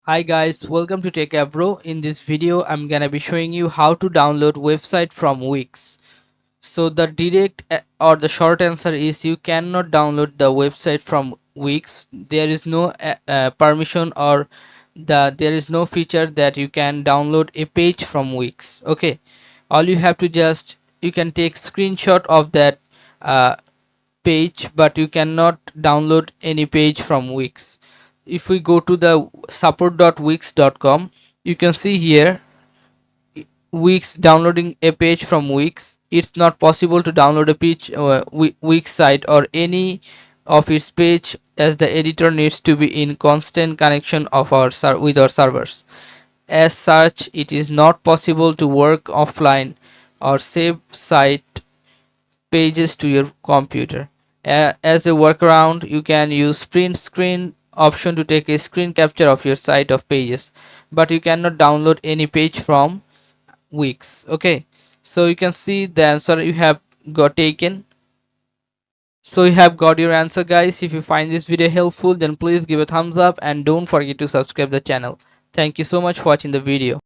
Hi guys, welcome to Techavro. In this video, I'm gonna be showing you how to download website from Wix. So the direct or the short answer is you cannot download the website from Wix. There is no permission or there is no feature that you can download a page from Wix. Okay, all you have to you can take screenshot of that uh, page, but you cannot download any page from Wix. If we go to the support.wix.com, you can see here Wix downloading a page from Wix. It's not possible to download a page Wix site or any of its page, as the editor needs to be in constant connection of with our servers. As such, it is not possible to work offline or save site pages to your computer. As a workaround, you can use print screen option to take a screen capture of your site of pages, but you cannot download any page from Wix. Okay, so you can see the answer you have got taken. So you have got your answer, guys. If you find this video helpful, then please give a thumbs up and don't forget to subscribe the channel. Thank you so much for watching the video.